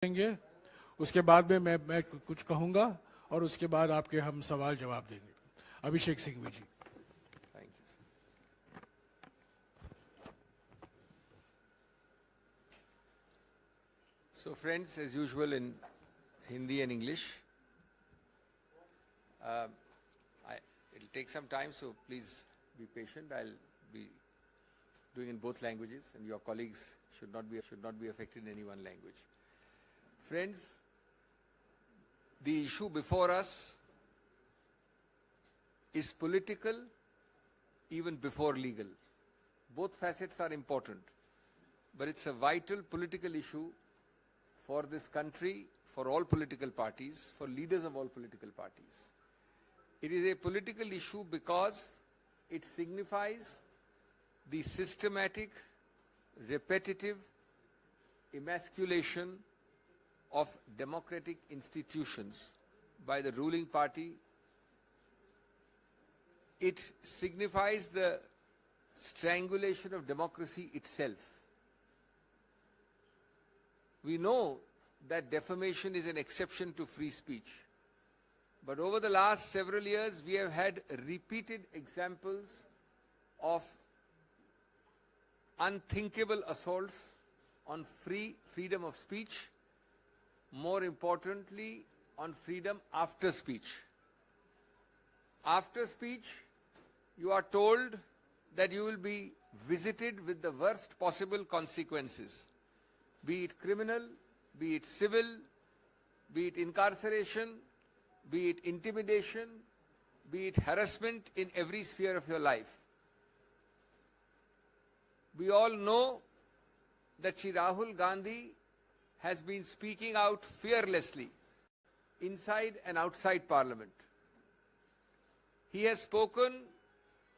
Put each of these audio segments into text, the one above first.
देंगे, उसके बाद में मैं कुछ कहूंगा और उसके बाद आपके हम सवाल जवाब देंगे। अभिषेक सिंघवी जी। Thank you. So friends, as usual in Hindi and English, it'll take some time, so please be patient. I'll be doing in both languages, and your colleagues should not be affected in any one language. Friends, the issue before us is political even before legal. Both facets are important, but it's a vital political issue for this country, for all political parties, for leaders of all political parties. It is a political issue because it signifies the systematic, repetitive emasculation of democratic institutions by the ruling party. It signifies the strangulation of democracy itself. We know that defamation is an exception to free speech. But over the last several years, we have had repeated examples of unthinkable assaults on freedom of speech, more importantly, on freedom after speech. After speech, you are told that you will be visited with the worst possible consequences, be it criminal, be it civil, be it incarceration, be it intimidation, be it harassment in every sphere of your life. We all know that Shri Rahul Gandhi has been speaking out fearlessly inside and outside Parliament. He has spoken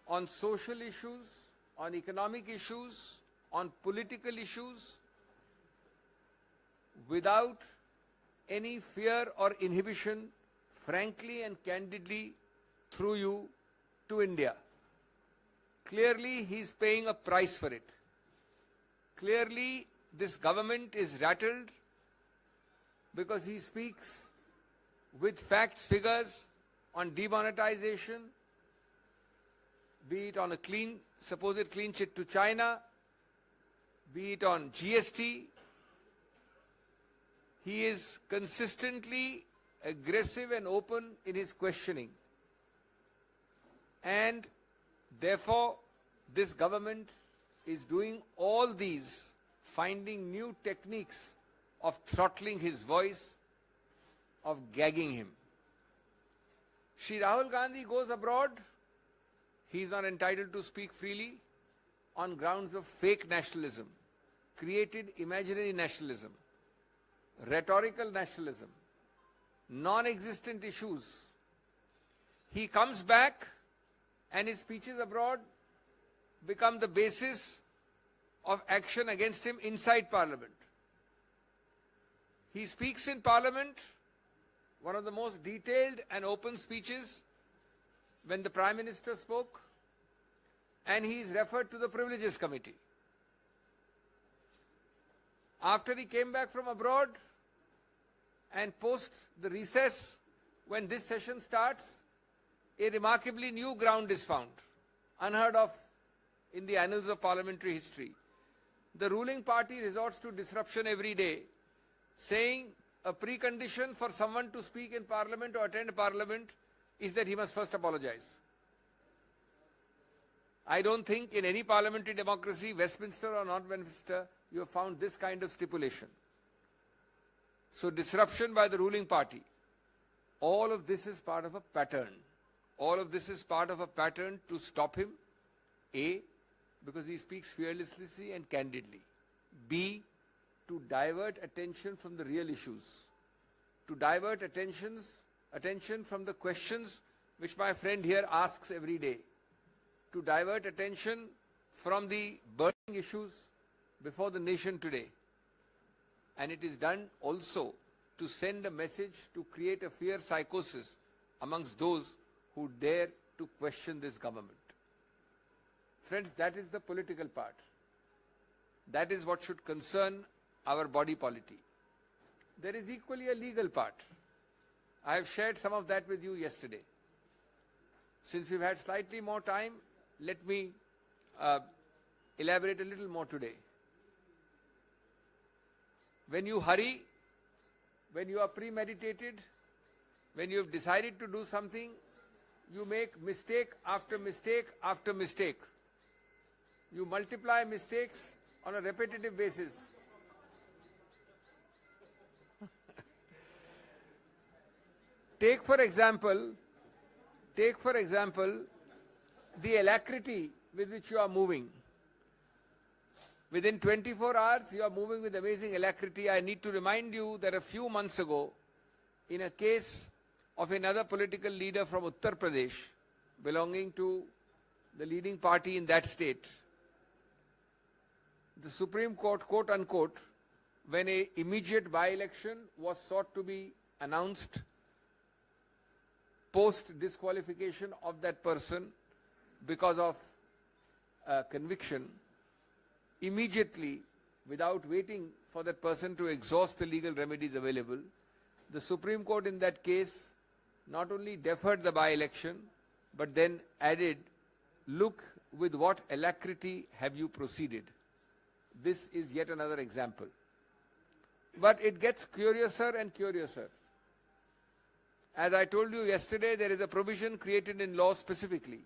on social issues, on economic issues, on political issues, without any fear or inhibition, frankly and candidly, through you to India. Clearly, he is paying a price for it. Clearly, this government is rattled because he speaks with facts, figures on demonetization, be it on a supposed clean chit to China, be it on GST. He is consistently aggressive and open in his questioning. And therefore, this government is doing all these, finding new techniques of throttling his voice, of gagging him. Shri Rahul Gandhi goes abroad. He is not entitled to speak freely on grounds of fake nationalism, created imaginary nationalism, rhetorical nationalism, non-existent issues. He comes back and his speeches abroad become the basis of action against him inside Parliament. He speaks in Parliament, one of the most detailed and open speeches when the Prime Minister spoke, and he is referred to the Privileges Committee. After he came back from abroad and post the recess, when this session starts, a remarkably new ground is found, unheard of in the annals of parliamentary history. The ruling party resorts to disruption every day, saying a precondition for someone to speak in Parliament or attend Parliament is that he must first apologize. I don't think in any parliamentary democracy, Westminster or not Westminster, you have found this kind of stipulation. So disruption by the ruling party. All of this is part of a pattern. All of this is part of a pattern to stop him. A, because he speaks fearlessly and candidly. B, to divert attention from the real issues. To divert attention from the questions which my friend here asks every day. To divert attention from the burning issues before the nation today. And it is done also to send a message to create a fear psychosis amongst those who dare to question this government. Friends, that is the political part. That is what should concern our body polity. there is equally a legal part. I have shared some of that with you yesterday. Since we've had slightly more time, let me elaborate a little more today. When you hurry, when you are premeditated, when you have decided to do something, you make mistake after mistake after mistake. You multiply mistakes on a repetitive basis. Take for example, the alacrity with which you are moving. Within 24 hours, you are moving with amazing alacrity. I need to remind you that a few months ago, in a case of another political leader from Uttar Pradesh, belonging to the leading party in that state, the Supreme Court, quote unquote, when an immediate by-election was sought to be announced, post disqualification of that person because of conviction, immediately, without waiting for that person to exhaust the legal remedies available, the Supreme Court in that case not only deferred the by-election, but then added, look with what alacrity have you proceeded. This is yet another example. But it gets curiouser and curiouser. As I told you yesterday, there is a provision created in law specifically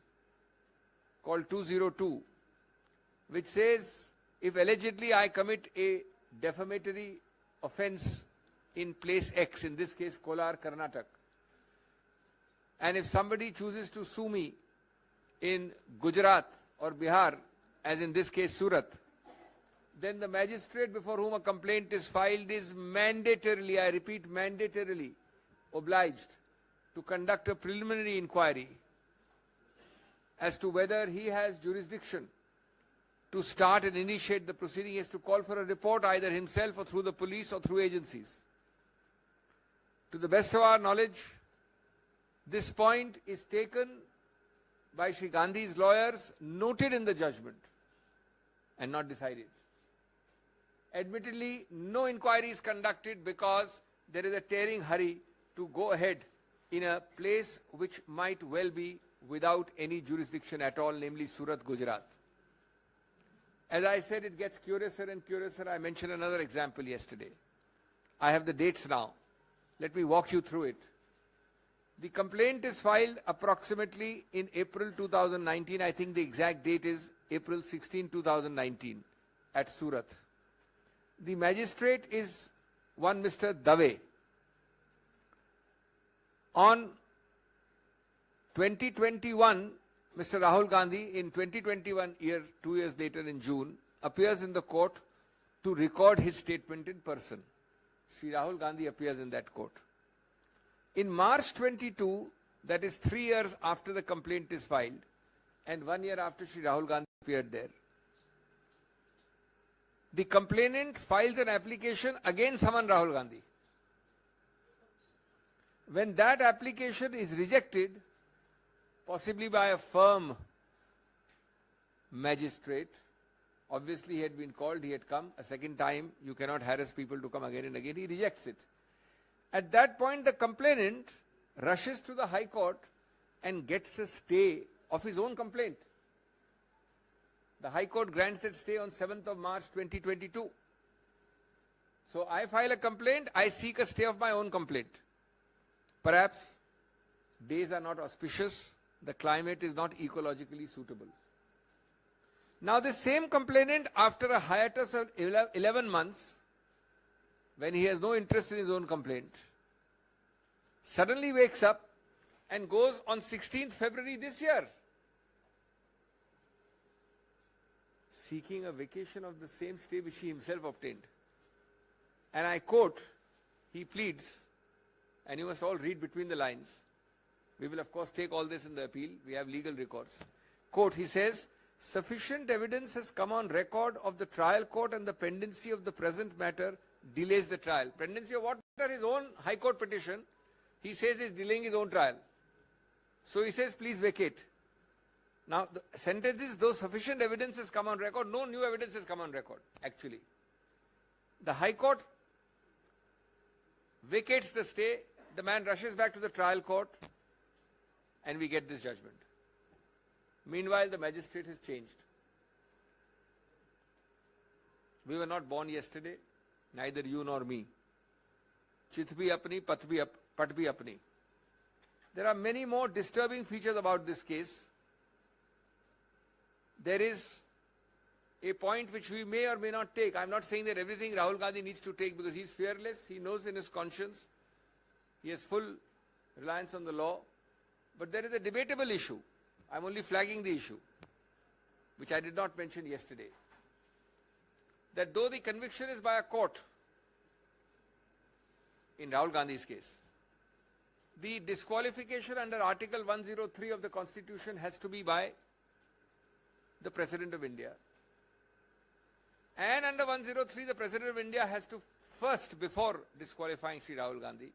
called 202, which says if allegedly I commit a defamatory offence in place X, in this case Kolar, Karnataka, and if somebody chooses to sue me in Gujarat or Bihar, as in this case Surat, then the magistrate before whom a complaint is filed is mandatorily, I repeat, mandatorily obliged to conduct a preliminary inquiry as to whether he has jurisdiction to start and initiate the proceeding. He has to call for a report either himself or through the police or through agencies. To the best of our knowledge, this point is taken by Shri Gandhi's lawyers, noted in the judgment, and not decided. Admittedly, no inquiry is conducted because there is a tearing hurry to go ahead in a place which might well be without any jurisdiction at all, namely Surat, Gujarat. As I said, it gets curiouser and curiouser. I mentioned another example yesterday. I have the dates now. Let me walk you through it. The complaint is filed approximately in April 2019. I think the exact date is April 16, 2019 at Surat. The magistrate is one Mr. Dave. On 2021, Mr. Rahul Gandhi, in 2021 year, 2 years later in June, appears in the court to record his statement in person. Shri Rahul Gandhi appears in that court. In March 22, that is 3 years after the complaint is filed, and 1 year after Shri Rahul Gandhi appeared there, the complainant files an application against Saman Rahul Gandhi. When that application is rejected, possibly by a firm magistrate, obviously he had been called, he had come a second time, you cannot harass people to come again and again, he rejects it. At that point, the complainant rushes to the High Court and gets a stay of his own complaint. The High Court grants that stay on 7th of March 2022. So I file a complaint, I seek a stay of my own complaint. Perhaps days are not auspicious, the climate is not ecologically suitable. Now the same complainant, after a hiatus of 11 months, when he has no interest in his own complaint, suddenly wakes up and goes on 16th February this year, seeking a vacation of the same stay which he himself obtained. And I quote, he pleads, and you must all read between the lines. We will of course take all this in the appeal, we have legal records. Quote, he says, sufficient evidence has come on record of the trial court and the pendency of the present matter delays the trial. Pendency of what matter? His own High Court petition. He says he's delaying his own trial. So he says, please vacate. Now the sentence is, though sufficient evidence has come on record, no new evidence has come on record, actually. The High Court vacates the stay, the man rushes back to the trial court, and we get this judgment. Meanwhile, the magistrate has changed. We were not born yesterday, neither you nor me. Chit bhi apni, pat bhi apni. There are many more disturbing features about this case. There is a point which we may or may not take. I'm not saying that everything Rahul Gandhi needs to take because he's fearless. He knows in his conscience. He has full reliance on the law. But there is a debatable issue. I'm only flagging the issue, which I did not mention yesterday. That though the conviction is by a court, in Rahul Gandhi's case, the disqualification under Article 103 of the Constitution has to be by the President of India. And under 103, the President of India has to first, before disqualifying Sri Rahul Gandhi,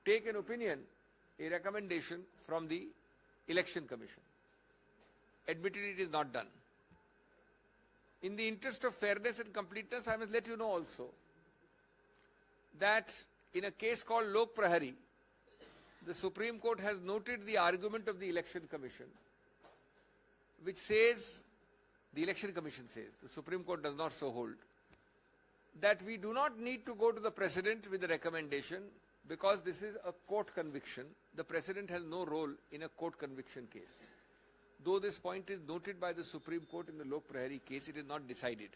take an opinion, a recommendation from the Election Commission. Admittedly, it is not done. In the interest of fairness and completeness, I must let you know also that in a case called Lok Prahari, the Supreme Court has noted the argument of the Election Commission, which says, the Election Commission says, the Supreme Court does not so hold, that we do not need to go to the President with the recommendation because this is a court conviction. The President has no role in a court conviction case. Though this point is noted by the Supreme Court in the Lok Prahari case, it is not decided.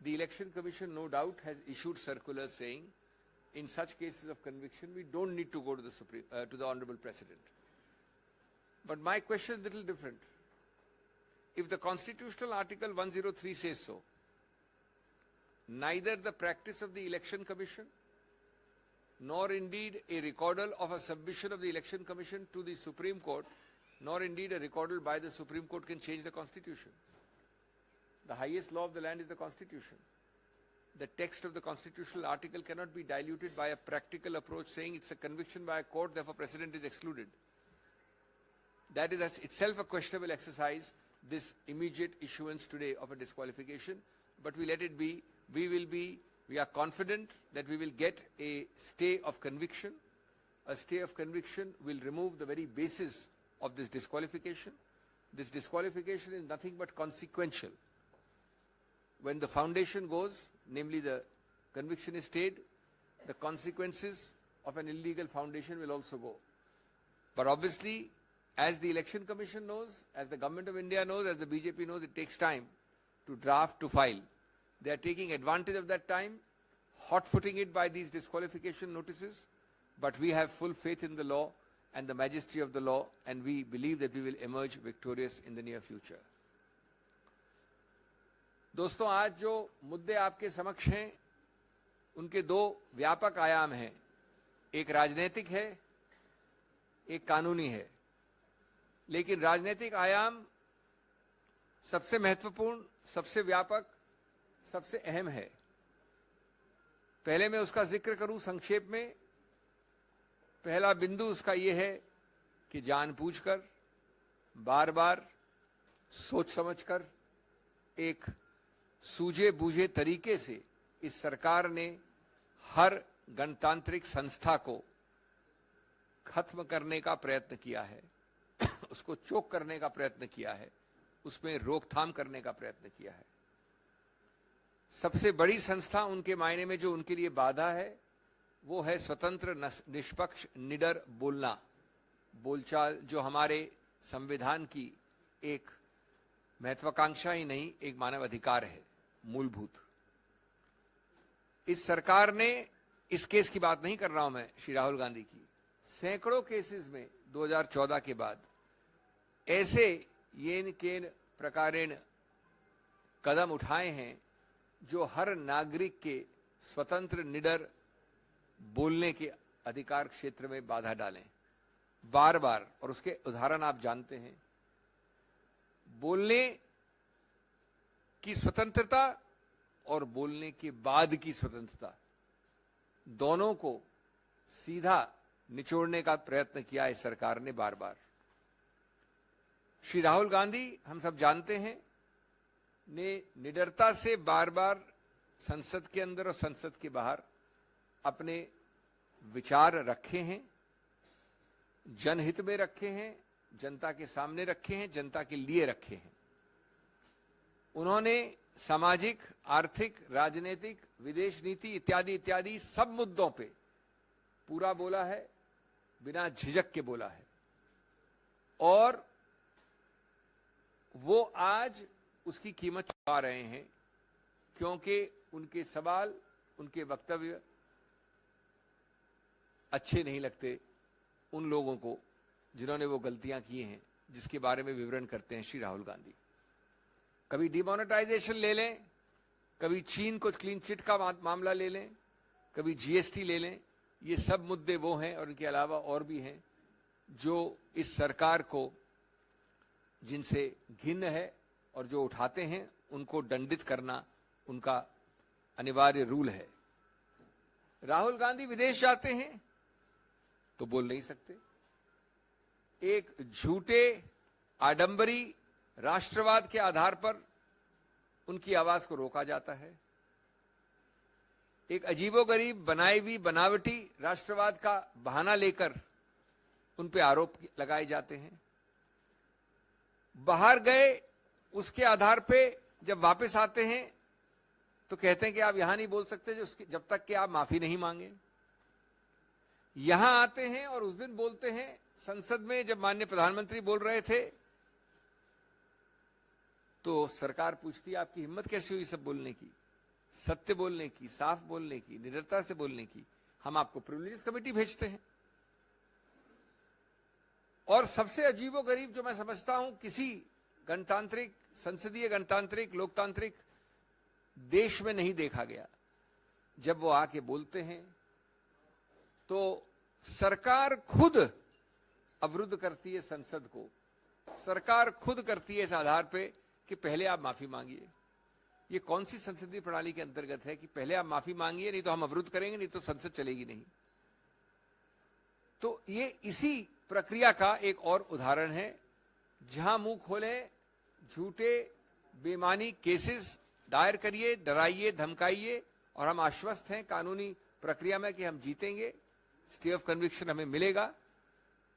The Election Commission, no doubt, has issued circulars saying, in such cases of conviction, we don't need to go to the Honorable President. But my question is a little different. If the constitutional Article 103 says so, neither the practice of the Election Commission, nor indeed a recordal of a submission of the Election Commission to the Supreme Court, nor indeed a recordal by the Supreme Court can change the Constitution. The highest law of the land is the Constitution. The text of the constitutional article cannot be diluted by a practical approach saying it's a conviction by a court, therefore President is excluded. That is itself a questionable exercise, this immediate issuance today of a disqualification. But we let it be. We are confident that we will get a stay of conviction. A stay of conviction will remove the very basis of this disqualification. This disqualification is nothing but consequential. When the foundation goes, namely the conviction is stayed, the consequences of an illegal foundation will also go. But obviously, as the Election Commission knows, as the Government of India knows, as the BJP knows, it takes time to draft, to file. They are taking advantage of that time, hot-footing it by these disqualification notices. But we have full faith in the law and the majesty of the law, and we believe that we will emerge victorious in the near future. दोस्तों, आज जो मुद्दे आपके समक्ष हैं, उनके दो व्यापक आयाम हैं. एक राजनीतिक है, एक कानूनी है. लेकिन राजनीतिक आयाम सबसे महत्वपूर्ण, सबसे व्यापक, सबसे अहम है. पहले मैं उसका जिक्र करूं संक्षेप में. पहला बिंदु उसका ये है कि जानबूझकर, बार-बार, सोच समझकर, एक सूझे बूझे तरीके से इस सरकार ने हर गणतांत्रिक संस्था को खत्म करने का प्रयत्न किया है, उसको चोक करने का प्रयत्न किया है, उसमें रोकथाम करने का प्रयत्न किया है. सबसे बड़ी संस्था उनके मायने में जो उनके लिए बाधा है, वो है स्वतंत्र, निष्पक्ष, निडर बोलना, बोलचाल, जो हमारे संविधान की एक महत्वाकांक्षा ही नहीं, एक मानव अधिकार है, मूलभूत. इस सरकार ने, इस केस की बात नहीं कर रहा हूं मैं, श्री राहुल गांधी की, सैकड़ों केसेस में 2014 के बाद ऐसे येन केन प्रकारेण कदम उठाए हैं जो हर नागरिक के स्वतंत्र, निडर बोलने के अधिकार क्षेत्र में बाधा डालें, बार बार. और उसके उदाहरण आप जानते हैं. बोलने की स्वतंत्रता और बोलने के बाद की स्वतंत्रता, दोनों को सीधा निचोड़ने का प्रयत्न किया इस सरकार ने बार बार. श्री राहुल गांधी, हम सब जानते हैं, ने निडरता से बार बार संसद के अंदर और संसद के बाहर अपने विचार रखे हैं, जनहित में रखे हैं, जनता के सामने रखे हैं, जनता के लिए रखे हैं। उन्होंने सामाजिक, आर्थिक, राजनीतिक, विदेश नीति इत्यादि इत्यादि सब मुद्दों पे पूरा बोला है, बिना झिझक के बोला है। और वो आज उसकी कीमत चुका रहे हैं, क्योंकि उनके सवाल, उनके वक्तव्य अच्छे नहीं लगते उन लोगों को जिन्होंने वो गलतियां की हैं, जिसके बारे में विवरण करते हैं श्री राहुल गांधी। कभी डिमोनेटाइजेशन ले लें, कभी चीन को क्लीन चिट का मामला ले लें, कभी जीएसटी ले लें। ये सब मुद्दे वो हैं और इनके अलावा और भी हैं जो इस सरकार को, जिनसे घिन्न है और जो उठाते हैं उनको दंडित करना उनका अनिवार्य रूल है। राहुल गांधी विदेश जाते हैं तो बोल नहीं सकते। एक झूठे आडंबरी राष्ट्रवाद के आधार पर उनकी आवाज को रोका जाता है। एक अजीबोगरीब बनाई हुई बनावटी राष्ट्रवाद का बहाना लेकर उन पे आरोप लगाए जाते हैं। बाहर गए उसके आधार पे जब वापस आते हैं तो कहते हैं कि आप यहां नहीं बोल सकते जब तक कि आप माफी नहीं मांगे। यहां आते हैं और उस दिन बोलते हैं संसद में, जब माननीय प्रधानमंत्री बोल रहे थे तो सरकार पूछती है आपकी हिम्मत कैसे हुई सब बोलने की, सत्य बोलने की, साफ बोलने की, निडरता से बोलने की। हम आपको प्रिविलेजेस कमेटी भेजते हैं। और सबसे अजीबोगरीब जो मैं समझता हूं, किसी गणतांत्रिक, संसदीय गणतांत्रिक, लोकतांत्रिक देश में नहीं देखा गया, जब वो आके बोलते हैं तो सरकार खुद अवरुद्ध करती है संसद को। सरकार खुद करती है इस आधार पे कि पहले आप माफी मांगिए। ये कौन सी संसदीय प्रणाली के अंतर्गत है कि पहले आप माफी मांगिए, नहीं तो हम अवरुद्ध करेंगे, नहीं तो संसद चलेगी नहीं। तो ये इसी प्रक्रिया का एक और उदाहरण है, जहां मुंह खोले झूठे बेमानी केसेस दायर करिए, डराइए, धमकाइए, और हम आश्वस्त हैं कानूनी प्रक्रिया में कि हम जीतेंगे, स्टे ऑफ कन्विक्शन हमें मिलेगा।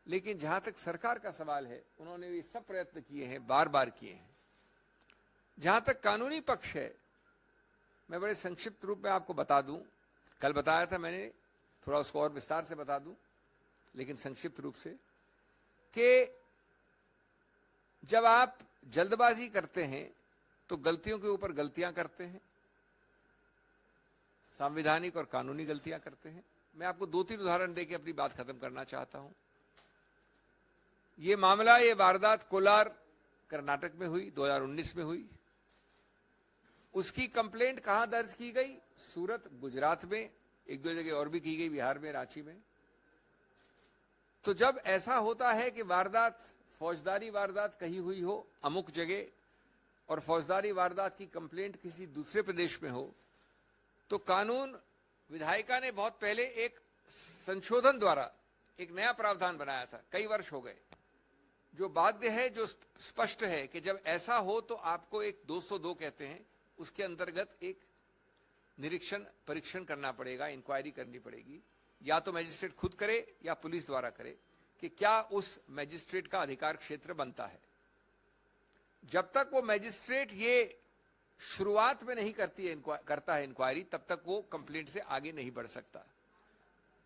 लेकिन जहां तक सरकार का सवाल है, उन्होंने ये सब प्रयत्न किए हैं, बार बार किए हैं। जहां तक कानूनी पक्ष है, मैं बड़े संक्षिप्त रूप में आपको बता दूं, कल बताया था मैंने, थोड़ा उसको और विस्तार से बता दूं, लेकिन संक्षिप्त रूप से, कि जब आप जल्दबाजी करते हैं तो गलतियों के ऊपर गलतियां करते हैं, संवैधानिक और कानूनी गलतियां करते हैं। मैं आपको 2-3 उदाहरण देके अपनी बात खत्म करना चाहता हूं। ये मामला, ये वारदात कोलार कर्नाटक में हुई, 2019 में हुई। उसकी कंप्लेंट कहां दर्ज की गई? सूरत, गुजरात में, 1-2 जगह और भी की गई, बिहार में, रांची में। तो जब ऐसा होता है कि वारदात, फौजदारी वारदात कही हुई हो अमुक जगह, और फौजदारी वारदात की कंप्लेंट किसी दूसरे प्रदेश में हो, तो कानून विधायिका ने बहुत पहले एक संशोधन द्वारा एक नया प्रावधान बनाया था, कई वर्ष हो गए, जो बाध्य है, जो स्पष्ट है कि जब ऐसा हो तो आपको एक 202 कहते हैं, उसके अंतर्गत एक निरीक्षण परीक्षण करना पड़ेगा, इंक्वायरी करनी पड़ेगी, या तो मजिस्ट्रेट खुद करे या पुलिस द्वारा करे, कि क्या उस मजिस्ट्रेट का अधिकार क्षेत्र बनता है। जब तक वो मजिस्ट्रेट ये शुरुआत में नहीं करता है इंक्वायरी, तब तक वो कंप्लेंट से आगे नहीं बढ़ सकता।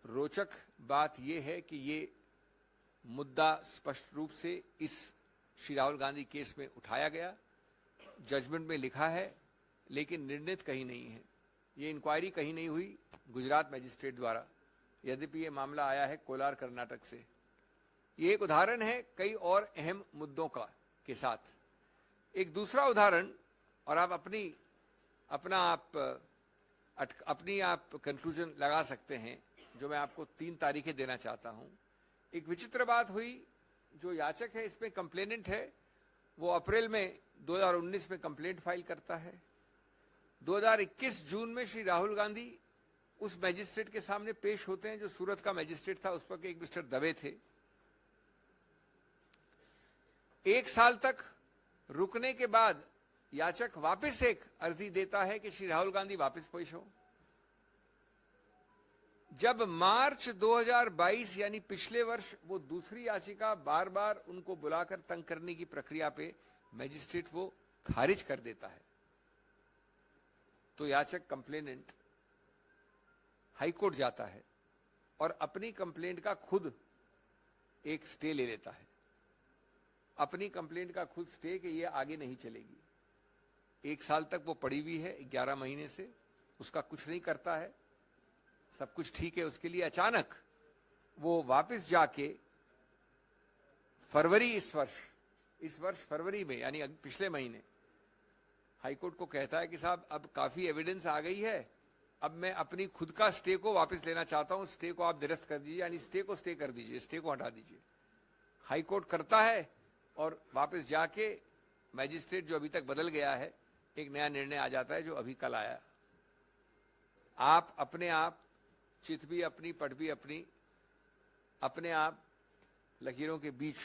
रोचक बात यह है कि ये मुद्दा स्पष्ट रूप से इस श्री राहुल गांधी केस में उठाया गया, जजमेंट में लिखा है, लेकिन निर्णित कहीं नहीं है। ये इंक्वायरी कहीं नहीं हुई गुजरात मजिस्ट्रेट द्वारा, यद्यपि ये मामला आया है कोलार कर्नाटक से। ये एक उदाहरण है कई और अहम मुद्दों का के साथ। एक दूसरा उदाहरण, और आप अपनी कंक्लूजन लगा सकते हैं, जो मैं आपको 3 तारीखें देना चाहता हूं। एक विचित्र बात हुई, जो याचक है, इसमें कंप्लेनेंट है, वो अप्रैल में 2019 में कंप्लेंट फाइल करता है। 2021 जून में श्री राहुल गांधी उस मैजिस्ट्रेट के सामने पेश होते हैं जो सूरत का मैजिस्ट्रेट था, उस पर एक मिस्टर दवे थे। 1 साल तक रुकने के बाद याचक वापस एक अर्जी देता है कि श्री राहुल गांधी वापस पेश हो। जब मार्च 2022 यानी पिछले वर्ष वो दूसरी याचिका बार बार उनको बुलाकर तंग करने की प्रक्रिया पे मजिस्ट्रेट वो खारिज कर देता है, तो याचक कंप्लेनेंट हाईकोर्ट जाता है और अपनी कंप्लेंट का खुद एक स्टे ले लेता है। अपनी कंप्लेंट का खुद स्टे कि ये आगे नहीं चलेगी। 1 साल तक वो पड़ी हुई है, 11 महीने से उसका कुछ नहीं करता है, सब कुछ ठीक है उसके लिए। अचानक वो वापस जाके फरवरी इस वर्ष फरवरी में यानी पिछले महीने हाईकोर्ट को कहता है कि साहब अब काफी एविडेंस आ गई है, अब मैं अपनी खुद का स्टे को वापस लेना चाहता हूं, स्टे को आप निरस्त कर दीजिए, यानी स्टे को स्टे कर दीजिए, स्टे को हटा दीजिए। हाईकोर्ट करता है और वापस जाके मैजिस्ट्रेट जो अभी तक बदल गया है, एक नया निर्णय आ जाता है जो अभी कल आया। आप अपने आप चित भी अपनी पट भी अपनी, अपने आप लकीरों के बीच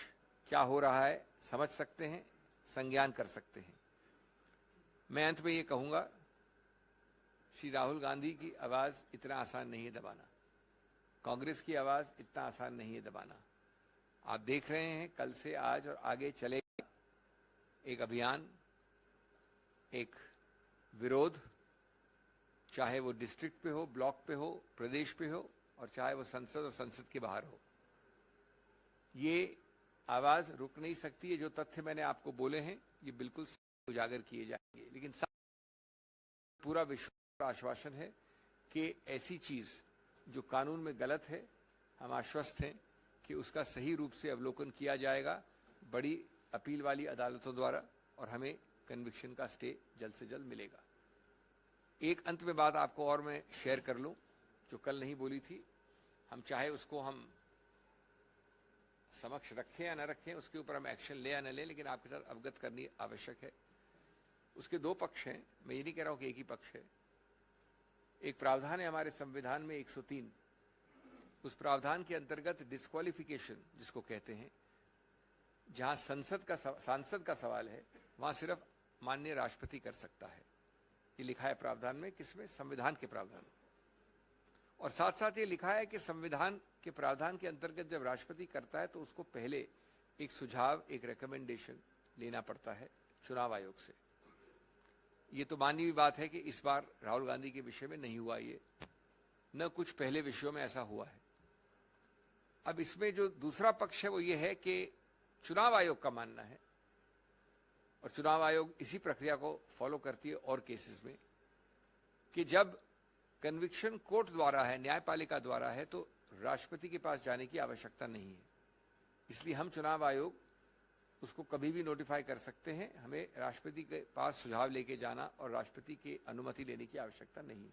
क्या हो रहा है समझ सकते हैं, संज्ञान कर सकते हैं। मैं अंत में ये कहूंगा, श्री राहुल गांधी की आवाज इतना आसान नहीं है दबाना, कांग्रेस की आवाज इतना आसान नहीं है दबाना। आप देख रहे हैं कल से आज और आगे चलेगा एक अभियान, एक विरोध, चाहे वो डिस्ट्रिक्ट पे हो, ब्लॉक पे हो, प्रदेश पे हो, और चाहे वो संसद और संसद के बाहर हो। ये आवाज रुक नहीं सकती है। जो तथ्य मैंने आपको बोले हैं ये बिल्कुल उजागर किए जाएंगे, लेकिन पूरा विश्वास आश्वासन है कि ऐसी चीज जो कानून में गलत है, हम आश्वस्त हैं कि उसका सही रूप से अवलोकन किया जाएगा बड़ी अपील वाली अदालतों द्वारा, और हमें कन्विक्शन का स्टे जल्द से जल्द मिलेगा। एक अंत में बात आपको और मैं शेयर कर लूं जो कल नहीं बोली थी। हम चाहे उसको हम समक्ष रखें या न रखें, उसके ऊपर हम एक्शन ले या न लें, लेकिन आपके साथ अवगत करनी आवश्यक है। उसके 2 पक्ष हैं, मैं ये नहीं कह रहा हूं कि एक ही पक्ष है। एक प्रावधान है हमारे संविधान में 103, उस प्रावधान के अंतर्गत डिस्क्वालिफिकेशन जिसको कहते हैं, जहां सांसद का सवाल है वहां सिर्फ माननीय राष्ट्रपति कर सकता है। ये लिखा है प्रावधान में, किसमें? संविधान के प्रावधान। और साथ साथ ये लिखा है कि संविधान के प्रावधान के अंतर्गत जब राष्ट्रपति करता है तो उसको पहले एक सुझाव, एक रिकमेंडेशन लेना पड़ता है चुनाव आयोग से। ये तो मानी हुई बात है कि इस बार राहुल गांधी के विषय में नहीं हुआ, ये न कुछ पहले विषयों में ऐसा हुआ है। अब इसमें जो दूसरा पक्ष है वो ये है कि चुनाव आयोग का मानना है, और चुनाव आयोग इसी प्रक्रिया को फॉलो करती है और केसेस में, कि जब कन्विक्शन कोर्ट द्वारा है, न्यायपालिका द्वारा है, तो राष्ट्रपति के पास जाने की आवश्यकता नहीं है। इसलिए हम चुनाव आयोग उसको कभी भी नोटिफाई कर सकते हैं, हमें राष्ट्रपति के पास सुझाव लेके जाना और राष्ट्रपति की अनुमति लेने की आवश्यकता नहीं है।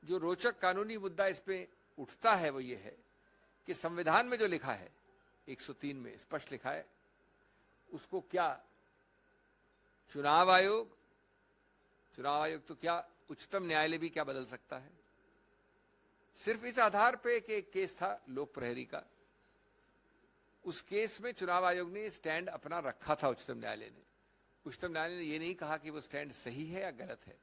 जो रोचक कानूनी मुद्दा इस पे उठता है वो ये है कि संविधान में जो लिखा है 103 में स्पष्ट लिखा है, उसको क्या चुनाव आयोग तो क्या उच्चतम न्यायालय भी क्या बदल सकता है? सिर्फ इस आधार पे कि एक केस था लोक प्रहरी का, उस केस में चुनाव आयोग ने स्टैंड अपना रखा था। उच्चतम न्यायालय ने ये नहीं कहा कि वो स्टैंड सही है या गलत है,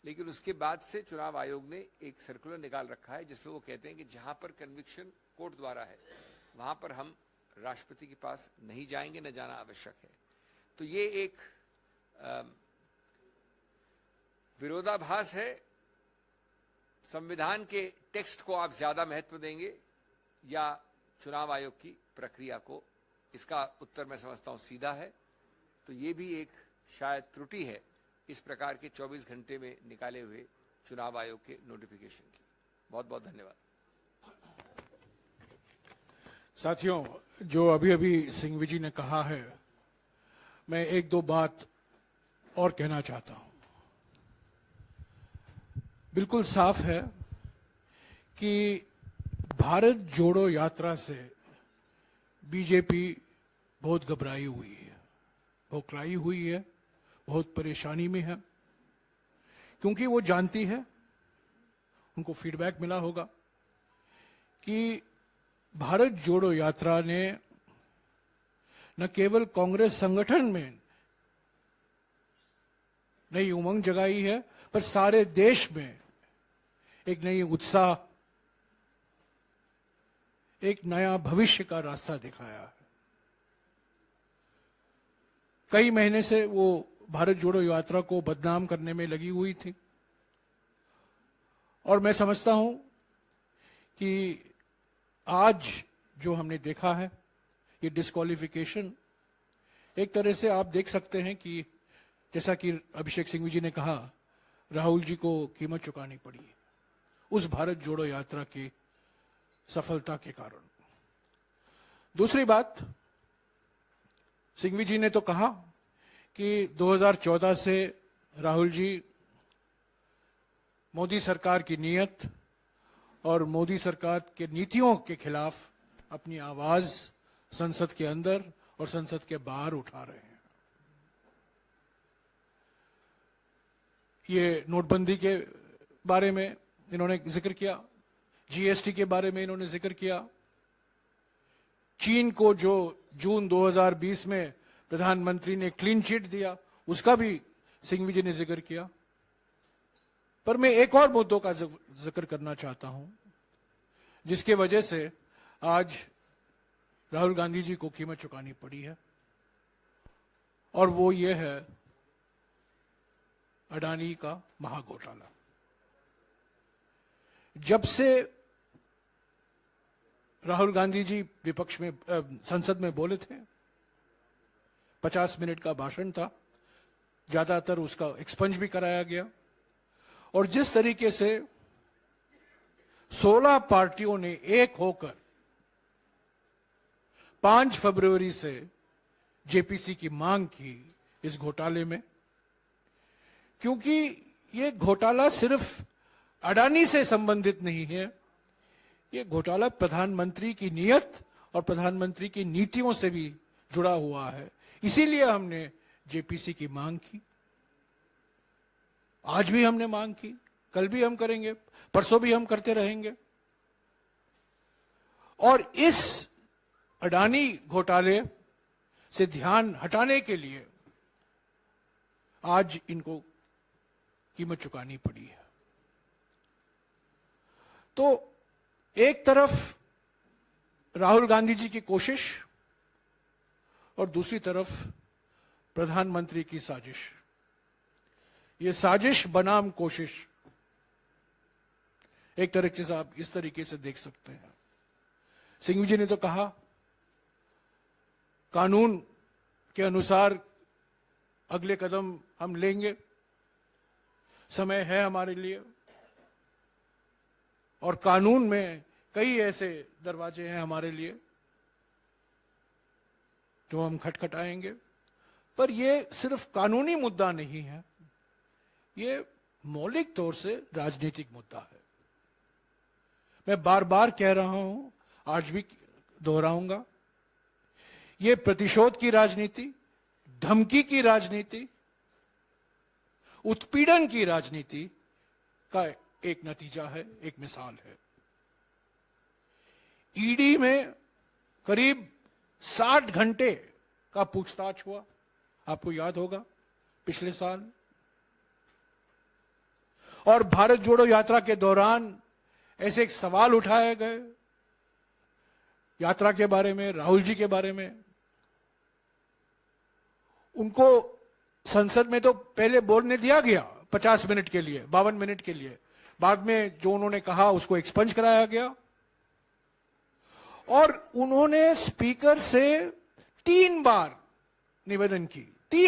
लेकिन उसके बाद से चुनाव आयोग ने एक सर्कुलर निकाल रखा है जिसमें वो कहते हैं कि जहां पर कन्विक्शन कोर्ट द्वारा है वहां पर हम राष्ट्रपति के पास नहीं जाएंगे, न जाना आवश्यक है। तो ये एक विरोधाभास है। संविधान के टेक्स्ट को आप ज्यादा महत्व देंगे या चुनाव आयोग की प्रक्रिया को? इसका उत्तर मैं समझता हूं सीधा है। तो ये भी एक शायद त्रुटि है इस प्रकार के 24 घंटे में निकाले हुए चुनाव आयोग के नोटिफिकेशन की। बहुत बहुत धन्यवाद। साथियों, जो अभी अभी सिंघवी जी ने कहा है, मैं 1-2 बात और कहना चाहता हूं। बिल्कुल साफ है कि भारत जोड़ो यात्रा से बीजेपी बहुत घबराई हुई है, बौखलाई हुई है, बहुत परेशानी में है, क्योंकि वो जानती है, उनको फीडबैक मिला होगा कि भारत जोड़ो यात्रा ने न केवल कांग्रेस संगठन में नई उमंग जगाई है, पर सारे देश में एक नई उत्साह, एक नया भविष्य का रास्ता दिखाया है। कई महीने से वो भारत जोड़ो यात्रा को बदनाम करने में लगी हुई थी, और मैं समझता हूं कि आज जो हमने देखा है, ये डिस्क्वालिफिकेशन, एक तरह से आप देख सकते हैं कि जैसा कि अभिषेक सिंघवी जी ने कहा, राहुल जी को कीमत चुकानी पड़ी उस भारत जोड़ो यात्रा की सफलता के कारण। दूसरी बात, सिंघवी जी ने तो कहा कि 2014 से राहुल जी मोदी सरकार की नीयत और मोदी सरकार के नीतियों के खिलाफ अपनी आवाज संसद के अंदर और संसद के बाहर उठा रहे हैं। ये नोटबंदी के बारे में इन्होंने जिक्र किया, जीएसटी के बारे में इन्होंने जिक्र किया, चीन को जो जून 2020 में प्रधानमंत्री ने क्लीन चिट दिया उसका भी सिंघवी जी ने जिक्र किया। पर मैं एक और मुद्दों का जिक्र करना चाहता हूं जिसके वजह से आज राहुल गांधी जी को कीमत चुकानी पड़ी है, और वो ये है अडानी का महाघोटाला। जब से राहुल गांधी जी विपक्ष में संसद में बोले थे, 50 मिनट का भाषण था, ज्यादातर उसका एक्सपंज भी कराया गया, और जिस तरीके से 16 पार्टियों ने एक होकर 5 फरवरी से जेपीसी की मांग की इस घोटाले में, क्योंकि ये घोटाला सिर्फ अडानी से संबंधित नहीं है, ये घोटाला प्रधानमंत्री की नीयत और प्रधानमंत्री की नीतियों से भी जुड़ा हुआ है। इसीलिए हमने जेपीसी की मांग की, आज भी हमने मांग की, कल भी हम करेंगे, परसों भी हम करते रहेंगे। और इस अडानी घोटाले से ध्यान हटाने के लिए आज इनको कीमत चुकानी पड़ी है। तो एक तरफ राहुल गांधी जी की कोशिश और दूसरी तरफ प्रधानमंत्री की साजिश, ये साजिश बनाम कोशिश, एक तरीके से आप इस तरीके से देख सकते हैं। सिंघवी जी ने तो कहा कानून के अनुसार अगले कदम हम लेंगे, समय है हमारे लिए, और कानून में कई ऐसे दरवाजे हैं हमारे लिए जो हम खटखटाएंगे। पर यह सिर्फ कानूनी मुद्दा नहीं है, ये मौलिक तौर से राजनीतिक मुद्दा है। मैं बार बार कह रहा हूं, आज भी दोहराऊंगा, ये प्रतिशोध की राजनीति, धमकी की राजनीति, उत्पीड़न की राजनीति का एक नतीजा है, एक मिसाल है। ईडी में करीब 60 घंटे का पूछताछ हुआ, आपको याद होगा पिछले साल, और भारत जोड़ो यात्रा के दौरान ऐसे एक सवाल उठाए गए यात्रा के बारे में, राहुल जी के बारे में। उनको संसद में तो पहले बोलने दिया गया 50 मिनट के लिए, 52 मिनट के लिए, बाद में जो उन्होंने कहा उसको एक्सपंज कराया गया, और उन्होंने स्पीकर से 3 बार निवेदन की